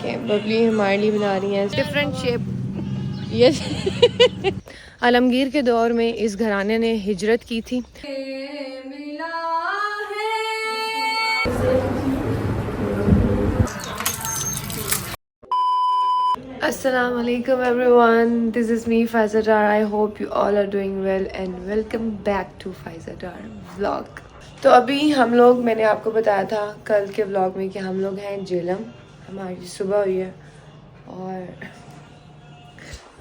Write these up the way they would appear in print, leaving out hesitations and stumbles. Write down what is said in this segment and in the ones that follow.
देखें बबली हमारे लिए बना रही हैं डिफरेंट शेप। यस आलमगीर के दौर में इस घराने ने हिजरत की थी। Assalamu alaikum everyone, this is me Faiza Dar. I hope you all are doing well and welcome back to Faiza Dar vlog. तो अभी हम लोग, मैंने आपको बताया था कल के व्लॉग में कि हम लोग हैं झेलम। हमारी सुबह हुई है और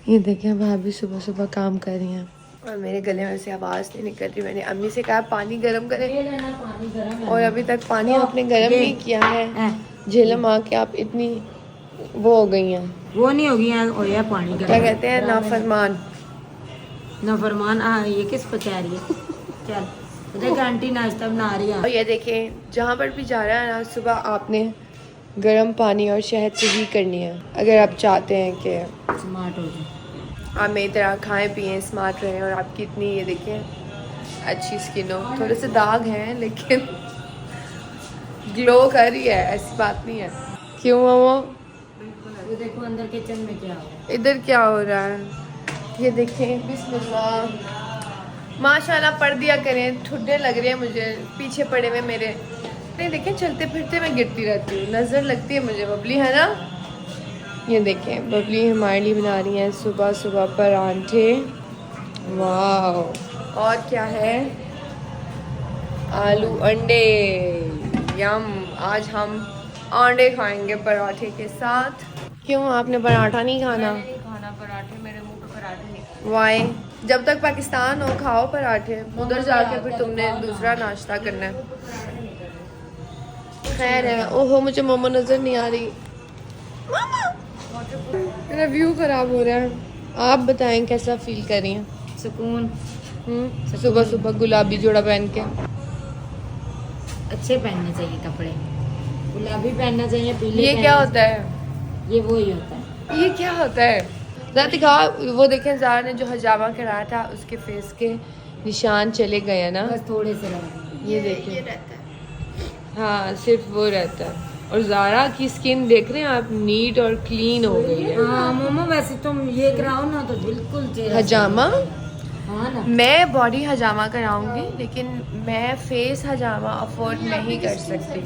ये देखें भाभी सुबह सुबह काम कर रही हैं और मेरे गले में से आवाज़ नहीं निकल रही। मैंने अम्मी से कहा पानी गर्म करें और अभी तक पानी आपने गर्म नहीं किया है। झेलम आके आप इतनी वो हो गई हैं, वो नहीं होगी हो या पानी का क्या कहते हैं, नाफरमान। नाफरमान ये किस पर कह रही है? चल देखो आंटी नाश्ता बना रही है। और ये देखें जहाँ पर भी जा रहा है ना, सुबह आपने गर्म पानी और शहद से ही करनी है अगर आप चाहते हैं कि स्मार्ट हो जाए। आप मेरी तरह खाएं पिएं, स्मार्ट रहें और आपकी इतनी ये देखें अच्छी स्किन हो। थोड़े से दाग हैं लेकिन ग्लो कर रही है, ऐसी बात नहीं है। क्यों मामो? ये देखो अंदर किचन में क्या हो रहा है। इधर क्या हो रहा है ये देखें। बिस्मिल्लाह, माशाल्लाह पढ़ दिया करें, ठुड्डे लग रहे हैं मुझे पीछे पड़े हुए मेरे। नहीं देखें चलते फिरते मैं गिरती रहती हूँ, नज़र लगती है मुझे। बबली है ना, ये देखें बबली हमारे लिए बना रही हैं सुबह सुबह परांठे। वाह, और क्या है, आलू अंडे। यम, आज हम अंडे खाएंगे पराठे के साथ। क्यों आपने पराठा नहीं खाना? नहीं खाना पराठे, मेरे मुंह पे पराठे नहीं। वाई, जब तक पाकिस्तान हो खाओ पराठे, उधर जाके फिर तुमने दूसरा नाश्ता करना है। खैर है। ओहो मुझे मोमो नजर नहीं आ रही। मामा मेरा व्यू खराब हो रहा है। आप बताएं कैसा फील कर रही हैं? सुकून। सुबह सुबह गुलाबी जोड़ा पहन के। अच्छे पहनने चाहिए कपड़े, गुलाबी पहनना चाहिए, पीले। ये क्या होता है? ये वही होता है। ये क्या होता है? ज़रा दिखा। वो देखें ज़ारा ने जो हजामा कराया था उसके फेस के निशान चले गए हैं ना, बस थोड़े से लगे। ये देखें। हाँ सिर्फ वो रहता है। और ज़ारा की स्किन देख रहे हैं आप, नीट और क्लीन हो गई है। हाँ मोमो, वैसे तुम ये कराओ ना तो बिल्कुल चेहरा हजामा? हाँ ना। मैं बॉडी हजामा कराऊंगी लेकिन मैं फेस हजामा अफोर्ड नहीं कर सकती।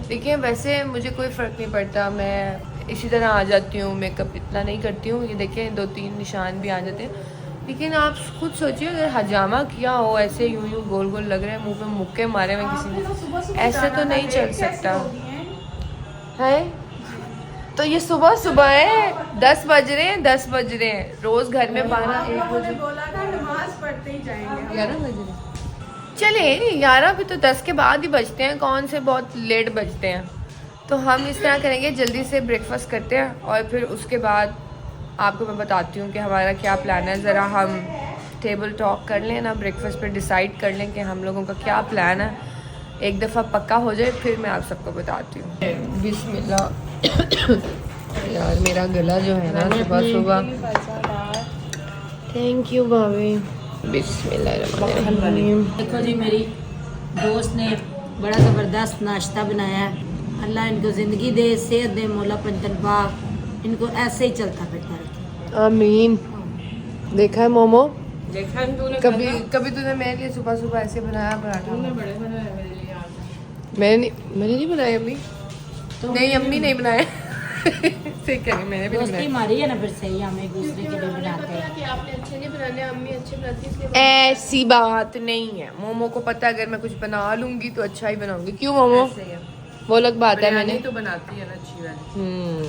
देखिए वैसे मुझे कोई फ़र्क नहीं पड़ता, मैं इसी तरह आ जाती हूँ, मेकअप इतना नहीं करती हूँ। ये देखें 2-3 निशान भी आ जाते हैं। लेकिन आप खुद सोचिए अगर हजामा किया हो, ऐसे यूं यूं गोल गोल लग रहे हैं, मुंह पे मुक्के मारे हुए किसी ने, ऐसे तो नहीं चल सकता है। तो ये सुबह सुबह है, 10 बज रहे हैं, 10 बज रहे हैं। रोज घर में 12-1 बजे बोला था नमाज पढ़ते ही जाएंगे। 11 बज रहे। चले 11 भी तो 10 के बाद ही बजते हैं, कौन से बहुत लेट बजते हैं। तो हम इस तरह करेंगे, जल्दी से ब्रेकफास्ट करते हैं और फिर उसके बाद आपको मैं बताती हूँ कि हमारा क्या प्लान है। ज़रा हम टेबल टॉक कर लें ना, ब्रेकफास्ट पर डिसाइड कर लें कि हम लोगों का क्या प्लान है। एक दफ़ा पक्का हो जाए फिर मैं आप सबको बताती हूँ। बिस्मिल्लाह। यार मेरा गला जो है ना सुबह सुबह। थैंक यू भाभी। बिस्मिल्लाहिर्रहमानिर्रहीम। देखो जी, मेरी दोस्त ने बड़ा ज़बरदस्त नाश्ता बनाया है। अल्लाह इनको ज़िंदगी दे, सेहत दे, मौला पंचन पाक इनको ऐसे ही चलता फिरता रखे। आमीन। देखा है मोमो? देखा है तूने? कभी कभी तूने मेरे लिए सुबह सुबह ऐसे बनाया पराठा? तूने बड़े बनाए मेरे लिए आज। मैंने नहीं बनाया अम्मी। नहीं अम्मी नहीं बनाया। सही कह रही, मैंने भी नहीं दोस्ती बनाया। हमारी है ना, फिर सही हम एक दूसरे के लिए बनाते हैं। कि आपने अच्छे नहीं बनाने, अम्मी अच्छे बनाती है इसलिए। ऐसी बात नहीं है। मोमो को पता है अगर मैं कुछ बना लूंगी तो अच्छा ही बनाऊंगी। क्यों मोमो? ऐसे ही है। वो अलग बात है। मैंने तो बनाती है ना अच्छी वाली। हम्म।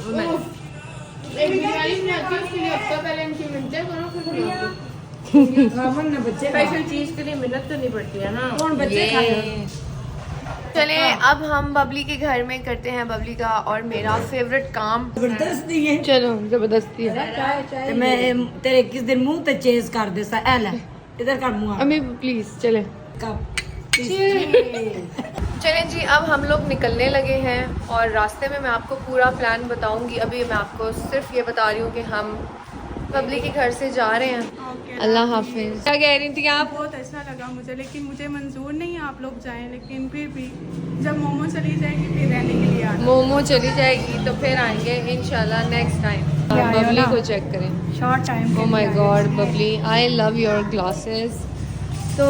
एक बिरयानी बनाती है, उसके लिए हफ्ता पहले इनकी मिलते हैं दोनों, फिर बनाती खावन ना बच्चे स्पेशल चीज के लिए मेहनत तो नहीं पड़ती है ना। कौन बच्चे खाए? चले अब हम बबली के घर में करते हैं बबली का और मेरा फेवरेट काम। जबरदस्ती है। चलो जबरदस्ती है। ते मैं तेरे किस दिन मुंह ते चेज कर दे सा एला इधर कर मुंह अम्मी प्लीज चले। कब चलें जी, अब हम लोग निकलने लगे हैं और रास्ते में मैं आपको पूरा प्लान बताऊंगी। अभी मैं आपको सिर्फ ये बता रही हूँ कि हम बबली के घर से जा रहे हैं। अल्लाह हाफिज। क्या कह रही थी आप? बहुत अच्छा लगा मुझे, लेकिन मुझे मंजूर नहीं है आप लोग जाएं, लेकिन फिर भी जब मोमो चली जाएगी फिर रहने के लिए आना। मोमो चली जाएगी तो फिर आएंगे इंशाल्लाह नेक्स्ट टाइम। बबली को चेक करें, short time. Oh my God Babli, I love your glasses. तो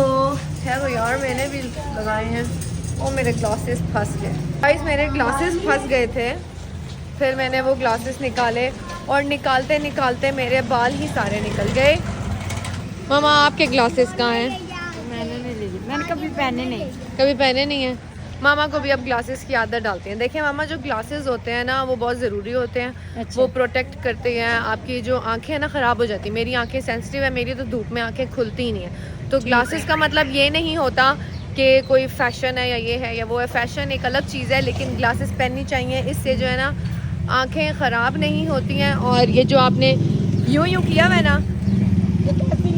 है वो यार, मैंने भी लगाए हैं। ओ मेरे ग्लासेस फंस गए गाइस, मेरे ग्लासेस फंस गए थे। फिर मैंने वो ग्लासेस निकाले और निकालते निकालते मेरे बाल ही सारे निकल गए। मामा आपके ग्लासेस कहाँ हैं? मैंने नहीं ली, मैंने कभी पहने नहीं। कभी पहने नहीं है। मामा को भी अब ग्लासेस की आदत डालते हैं। देखिए मामा, जो ग्लासेस होते हैं ना वो बहुत ज़रूरी होते हैं। अच्छा। वो प्रोटेक्ट करते हैं आपकी जो आंखें हैं ना, ख़राब हो जाती है। मेरी आंखें सेंसिटिव है, मेरी तो धूप में आंखें खुलती ही नहीं है। तो ग्लासेस का मतलब ये नहीं होता कि कोई फैशन है या ये है या वो है। फैशन एक अलग चीज़ है, लेकिन ग्लासेस पहननी चाहिए। इससे जो है ना आंखें ख़राब नहीं होती हैं। और ये जो आपने यूँ यूँ किया हुआ है ना,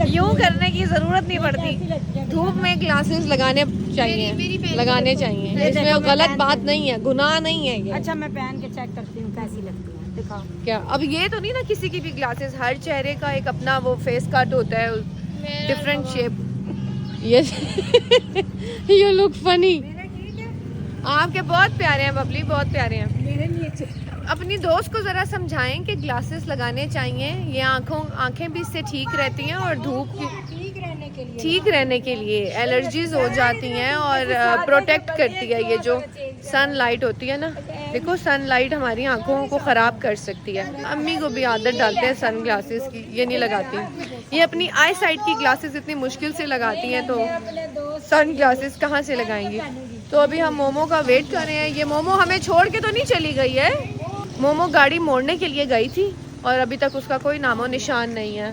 यूँ करने की ज़रूरत नहीं पड़ती। धूप में ग्लासेस लगाने चाहिए, लगाने चाहिए। इसमें गलत बात नहीं है, गुनाह नहीं है ये। अच्छा मैं पहन के चेक करती हूँ कैसी लगती है, दिखाओ। क्या अब ये तो नहीं ना किसी की भी ग्लासेस, हर चेहरे का एक अपना वो फेस कट होता है, डिफरेंट शेप। ये यू लुक फनी। आपके बहुत प्यारे हैं बबली, बहुत प्यारे हैं। मेरे लिए अपनी दोस्त को ज़रा समझाएं कि ग्लासेस लगाने चाहिए। ये आंखें भी इससे ठीक रहती हैं और धूप की ठीक रहने के लिए एलर्जीज हो जाती हैं और प्रोटेक्ट करती है। ये जो सनलाइट होती है ना, देखो सनलाइट हमारी आंखों को ख़राब कर सकती है। अम्मी को भी आदत डालते हैं सन ग्लासेस की, ये नहीं लगाती। ये अपनी आई साइट की ग्लासेस इतनी मुश्किल से लगाती हैं, तो सन ग्लासेस कहाँ से लगाएंगी। तो अभी हम मोमो का वेट कर रहे हैं। ये मोमो हमें छोड़ के तो नहीं चली गई है। मोमो गाड़ी मोड़ने के लिए गई थी और अभी तक उसका कोई नामो निशान नहीं है।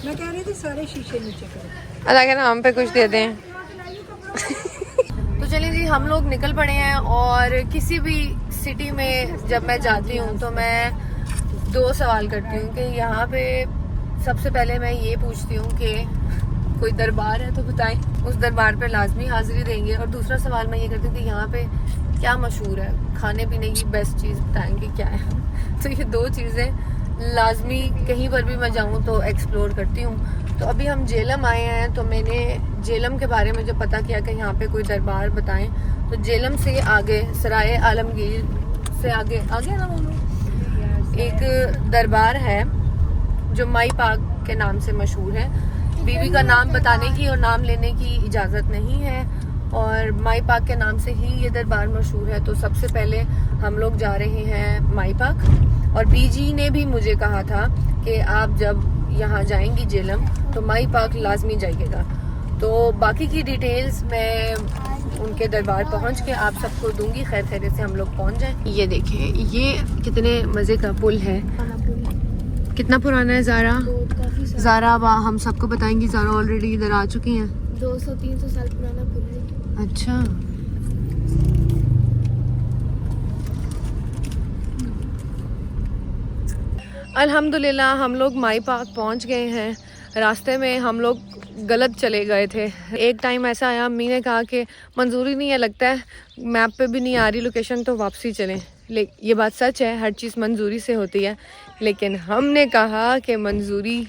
मैं कह रही थी सारे शीशे नीचे करो। अल्लाह के नाम पे कुछ दे दें। तो चलिए जी, हम लोग निकल पड़े हैं। और किसी भी सिटी में जब मैं जाती हूँ तो मैं दो सवाल करती हूँ कि यहाँ पे सबसे पहले मैं ये पूछती हूँ कि कोई दरबार है तो बताएं, उस दरबार पे लाजमी हाजिरी देंगे। और दूसरा सवाल मैं ये करती हूँ कि यहाँ पे क्या मशहूर है, खाने पीने की बेस्ट चीज़ बताएंगे क्या है। तो ये दो चीज़ें लाजमी कहीं पर भी मैं जाऊँ तो एक्सप्लोर करती हूँ। तो अभी हम जेलम आए हैं, तो मैंने जेलम के बारे में जब पता किया कि यहाँ पे कोई दरबार बताएं, तो जेलम से आगे सराय आलमगीर से आगे ना वो एक दरबार है जो माई पाक के नाम से मशहूर है। बीवी का नाम बताने की और नाम लेने की इजाज़त नहीं है, और माई पाक के नाम से ही ये दरबार मशहूर है। तो सबसे पहले हम लोग जा रहे हैं माई पाक। और बीजी ने भी मुझे कहा था कि आप जब यहाँ जाएंगी जेलम तो माई पाक लाजमी जाइएगा। तो बाकी की डिटेल्स मैं उनके दरबार पहुँच के आप सबको दूंगी। खैर खैरियत से हम लोग पहुँच जाएं। ये देखिए, ये कितने मज़े का पुल है। कितना पुराना है ज़ारा? ज़ारा हम सबको बताएंगी। ज़ारा ऑलरेडी इधर आ चुकी हैं। 200-300 साल पुराना पुल है। अच्छा, अल्हम्दुलिल्लाह हम लोग माई पाक पहुंच गए हैं। रास्ते में हम लोग गलत चले गए थे। एक टाइम ऐसा आया, अम्मी ने कहा कि मंजूरी नहीं है, लगता है मैप पे भी नहीं आ रही लोकेशन, तो वापसी चलें। ये बात सच है, हर चीज़ मंजूरी से होती है। लेकिन हमने कहा कि मंजूरी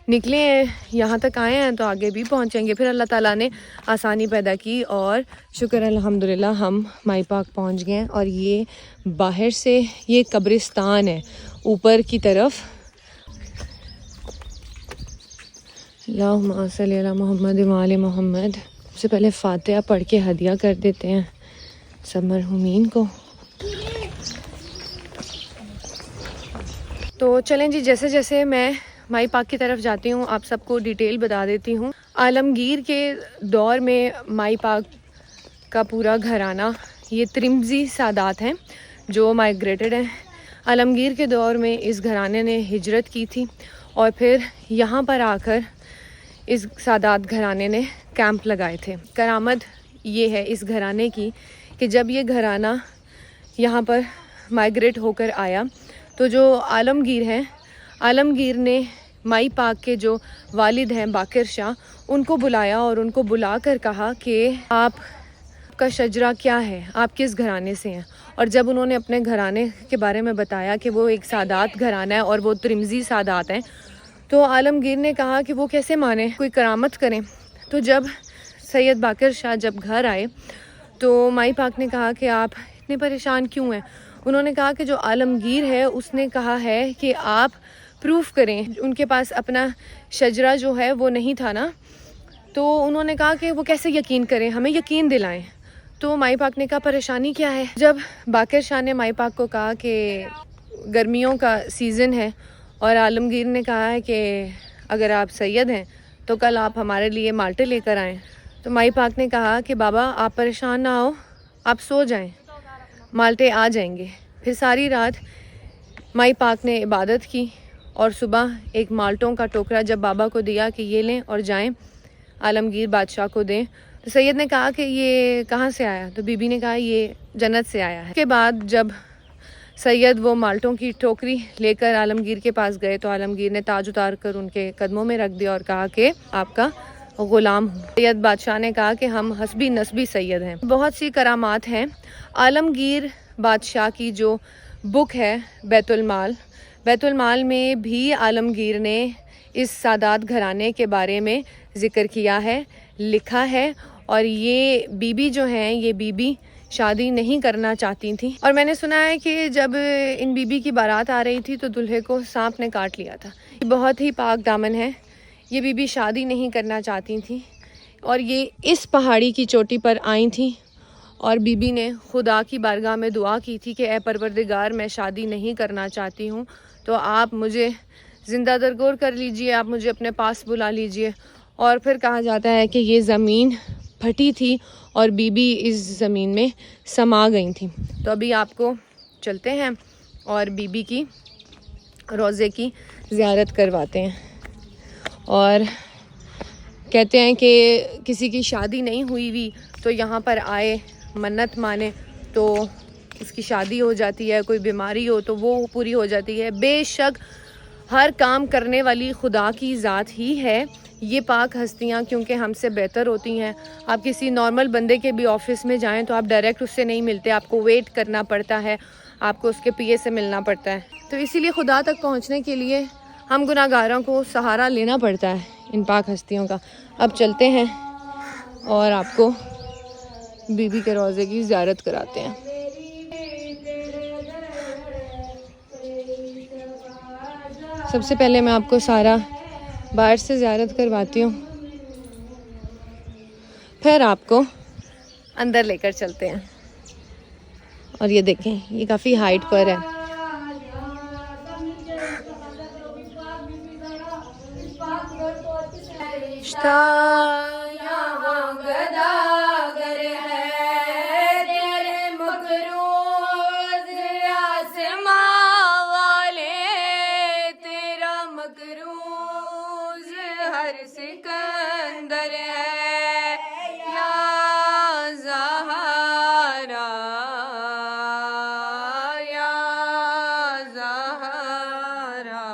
निकले हैं, यहाँ तक आए हैं तो आगे भी पहुँचेंगे। फिर अल्लाह ताला ने आसानी पैदा की और शुक्र अल्हम्दुलिल्लाह हम माई पाक पहुँच गए हैं। और ये बाहर से ये कब्रिस्तान है ऊपर की तरफ। अल्लाहुम्मा सल्ली अला मुहम्मद व आले मुहम्मद। सबसे पहले फातिहा पढ़ के हदिया कर देते हैं सब मरहूमीन को। तो चलें जी, जैसे जैसे मैं माई पाक की तरफ जाती हूँ आप सबको डिटेल बता देती हूँ। आलमगीर के दौर में माई पाक का पूरा घराना, ये त्रिमज़ी सादात हैं जो माइग्रेटेड हैं। आलमगीर के दौर में इस घराने ने हिजरत की थी और फिर यहाँ पर आकर इस सादात घराने ने कैंप लगाए थे। करामत ये है इस घराने की कि जब ये घराना यहाँ पर माइग्रेट होकर आया तो जो आलमगीर हैं, आलमगीर ने माई पाक के जो वालिद हैं बाकिर शाह, उनको बुलाया और उनको बुला कर कहा कि आपका शजरा क्या है, आप किस घराने से हैं। और जब उन्होंने अपने घराने के बारे में बताया कि वो एक सादात घराना है और वो त्रिमज़ी सादात हैं, तो आलमगीर ने कहा कि वो कैसे माने, कोई करामत करें। तो जब सैयद बाकर शाह जब घर आए तो माई पाक ने कहा कि आप इतने परेशान क्यों हैं। उन्होंने कहा कि जो आलमगीर है उसने कहा है कि आप प्रूफ करें। उनके पास अपना शजरा जो है वो नहीं था ना, तो उन्होंने कहा कि वो कैसे यकीन करें, हमें यकीन दिलाएं। तो माई पाक ने कहा परेशानी क्या है। जब बाकर शाह ने माई पाक को कहा कि गर्मियों का सीज़न है और आलमगीर ने कहा है कि अगर आप सैयद हैं तो कल आप हमारे लिए माल्टे लेकर आएँ, तो माई पाक ने कहा कि बाबा आप परेशान ना हो, आप सो जाएं, माल्टे आ जाएंगे। फिर सारी रात माई पाक ने इबादत की और सुबह एक माल्टों का टोकरा जब बाबा को दिया कि ये लें और जाएं आलमगीर बादशाह को दें, तो सैयद ने कहा कि ये कहाँ से आया, तो बीबी ने कहा ये जन्नत से आया है। उसके बाद जब सैयद वो माल्टों की टोकरी लेकर आलमगीर के पास गए तो आलमगीर ने ताज उतार कर उनके कदमों में रख दिया और कहा कि आपका ग़ुलाम हूँ। सैयद बादशाह ने कहा कि हम हस्बी नस्बी सैयद हैं। बहुत सी करामात हैं। आलमगीर बादशाह की जो बुक है बैतुल माल में भी आलमगीर ने इस सादात घराने के बारे में ज़िक्र किया है, लिखा है। और ये बीबी जो हैं, ये बीबी शादी नहीं करना चाहती थी। और मैंने सुना है कि जब इन बीबी की बारात आ रही थी तो दूल्हे को सांप ने काट लिया था। बहुत ही पाक दामन है। ये बीबी शादी नहीं करना चाहती थी और ये इस पहाड़ी की चोटी पर आई थी और बीबी ने खुदा की बारगाह में दुआ की थी कि ए परवरदिगार, मैं शादी नहीं करना चाहती हूँ, तो आप मुझे ज़िंदा दरगोर कर लीजिए, आप मुझे अपने पास बुला लीजिए। और फिर कहा जाता है कि ये ज़मीन फटी थी और बीबी इस ज़मीन में समा गई थी। तो अभी आपको चलते हैं और बीबी की रोज़े की ज़ियारत करवाते हैं। और कहते हैं कि किसी की शादी नहीं हुई तो यहाँ पर आए, मन्नत माने तो उसकी शादी हो जाती है, कोई बीमारी हो तो वो पूरी हो जाती है। बेशक हर काम करने वाली खुदा की ज़ात ही है। ये पाक हस्तियाँ क्योंकि हमसे बेहतर होती हैं। आप किसी नॉर्मल बंदे के भी ऑफिस में जाएं तो आप डायरेक्ट उससे नहीं मिलते, आपको वेट करना पड़ता है, आपको उसके पीए से मिलना पड़ता है। तो इसीलिए खुदा तक पहुँचने के लिए हम गुनाहगारों को सहारा लेना पड़ता है इन पाक हस्तियों का। अब चलते हैं और आपको बीबी के रोज़े की ज़ियारत कराते हैं। सबसे पहले मैं आपको सारा बाहर से ज़ियारत करवाती हूँ, फिर आपको अंदर लेकर चलते हैं। और ये देखें, ये काफ़ी हाइट पर है। सिकंदर है या ज़हरा, या ज़हरा,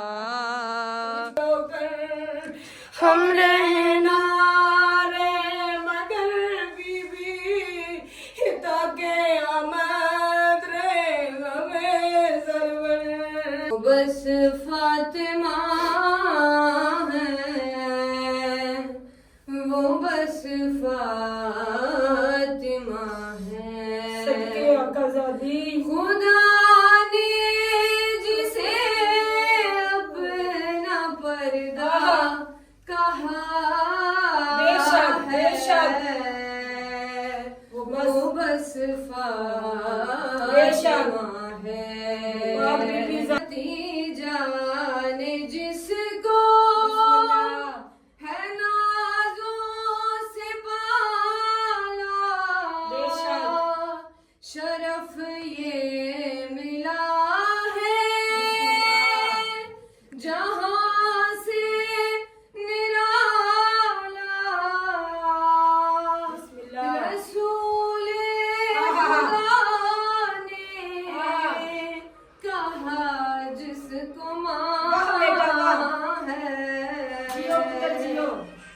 हम रहना रे मगर बीबी ताके आमद रे हमें सरवर। बस फातिमा बस फातिमा है, सबके आकाज़ादी खुदा ने जिसे अपना पर्दा कहा है, वो बस फातिमा है। जाने जिसको शरफ ये मिला है जहाँ से निराला रसूले खुदा ने कहा जिसको माँ है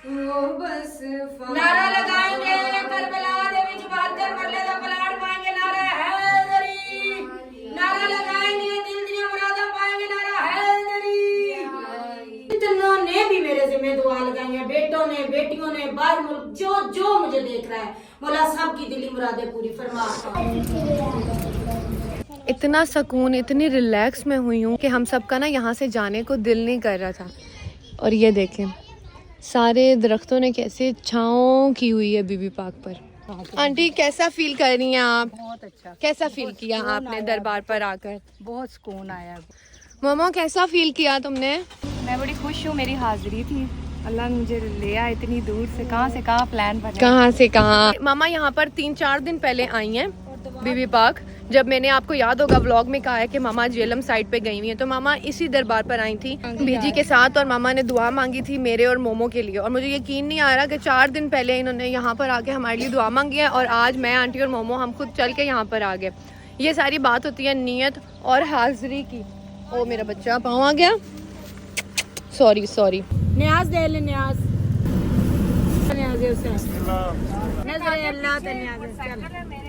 वो बस नारा लगाएंगे करबला दे विच बहादुर मरले दा पलाड़ पाएंगे नारे हैदरी जो जो मुझे देख रहा है, मौला सब की दिली मुरादें पूरी फरमा। इतना सुकून, इतनी रिलैक्स में हुई हूँ कि हम सबका ना यहाँ से जाने को दिल नहीं कर रहा था। और ये देखें सारे दरख्तों ने कैसे छाँव की हुई है बीबी पार्क पर। आंटी कैसा फील कर रही हैं आप? बहुत अच्छा, कैसा फील किया आपने दरबार पर आकर? बहुत सुकून आया। मोमो कैसा फील किया तुमने? मैं बड़ी खुश हूँ, मेरी हाजिरी थी, अल्लाह ने मुझे ले आया इतनी दूर से, कहाँ प्लान बना, कहाँ से कहाँ। मामा यहाँ पर 3-4 दिन पहले आई हैं बीबी पार्क। जब मैंने, आपको याद होगा व्लॉग में कहा है कि मामा जेलम साइड पे गई हुई हैं, तो मामा इसी दरबार पर आई थी बीजी के साथ, और मामा ने दुआ मांगी थी मेरे और मोमो के लिए। और मुझे यकीन नहीं आ रहा कि 4 दिन पहले इन्होंने यहाँ पर आके हमारे लिए दुआ मांगी है, और आज मैं, आंटी और मोमो हम खुद चल के यहाँ पर आ गए। ये सारी बात होती है नीयत और हाजिरी की। ओ मेरा बच्चा पाँव आ गया, सॉरी सॉरी। न्याज दे ले, न्याज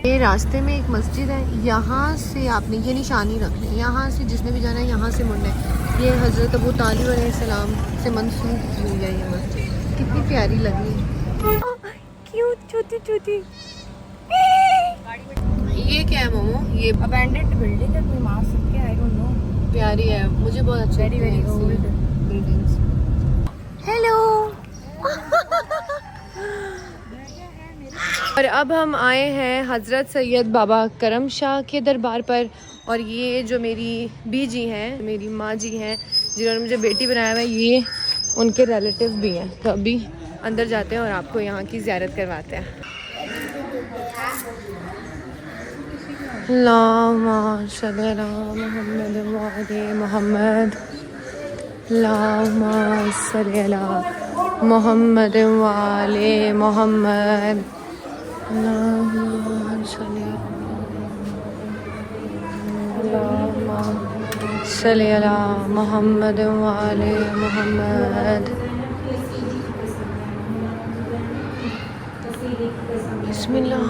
ये रास्ते में एक मस्जिद है, यहाँ से आपने ये निशानी रखनी है, यहाँ से जिसने भी जाना है यहाँ से मुड़ना है। ये हज़रत अबू तालिब अलैहिस्सलाम से मंसूब की हुई है ये मस्जिद। कितनी प्यारी लगी है, क्यूट छोटी छोटी। ये क्या है मोमो? ये अबैंडेड बिल्डिंग है, कोई मार सकते हैं, आई डोंट नो। प्यारी है, मुझे बहुत अच्छी very very old buildings. Hello. और अब हम आए हैं हज़रत सैयद बाबा करम शाह के दरबार पर। और ये जो मेरी बीजी हैं, मेरी माँ जी हैं जिन्होंने मुझे बेटी बनाया हुआ है, ये उनके रिलेटिव भी हैं। तो अभी अंदर जाते हैं और आपको यहाँ की ज़ियारत करवाते हैं। अल्लाहुम्मा सल्ली अला मुहम्मद व आले मुहम्मद, अल्लाहुम्मा सल्ली अला मुहम्मद व आले मुहम्मद, अल्लाहुम्मा सल्ली अला मुहम्मद व आले मुहम्मद। बिस्मिल्लाह।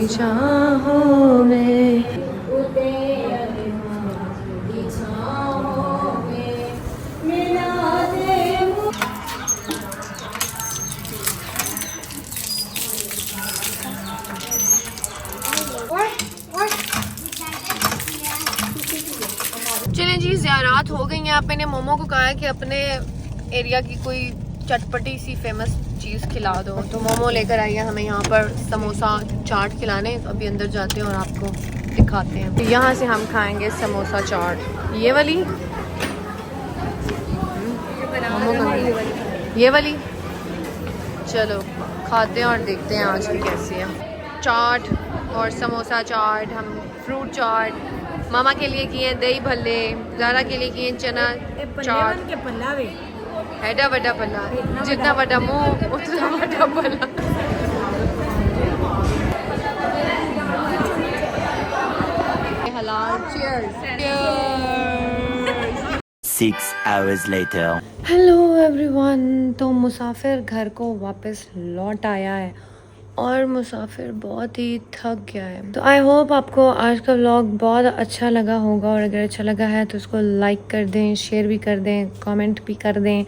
चाहों में चलें जी, ज़ियारात हो गई हैं। अब मैंने मोमो को कहा है कि अपने एरिया की कोई चटपटी सी फेमस चीज़ खिला दो, तो मोमो लेकर आई है हमें यहाँ पर समोसा चाट खिलाने। तो अभी अंदर जाते हैं और आपको दिखाते हैं। तो यहाँ से हम खाएंगे समोसा चाट, ये वाली, ये वाली। चलो खाते हैं और देखते हैं आज की कैसी है। चाट और समोसा चाट, हम फ्रूट चाट, मामा के लिए किए दही भल्ले, ज़ारा के लिए किए चना चाट। एडा बड़ा पल्ला, जितना बड़ा मुंह उतना बड़ा पल्ला। हलाल, cheers। 6 hours later. Hello everyone. तो मुसाफिर घर को वापस लौट आया है और मुसाफिर बहुत ही थक गया है। तो आई होप आपको आज का व्लॉग बहुत अच्छा लगा होगा, और अगर अच्छा लगा है तो उसको लाइक कर दें, शेयर भी कर दें, कमेंट भी कर दें,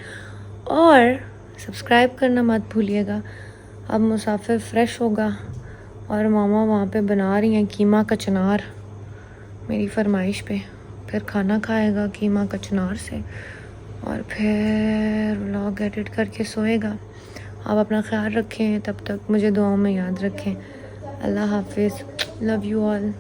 और सब्सक्राइब करना मत भूलिएगा। अब मुसाफिर फ्रेश होगा और मामा वहाँ पे बना रही हैं कीमा कचनार मेरी फरमाइश पे। फिर खाना खाएगा कीमा कचनार से, और फिर व्लॉग एडिट करके सोएगा। आप अपना ख्याल रखें, तब तक मुझे दुआओं में याद रखें। अल्लाह हाफिज़, लव यू ऑल।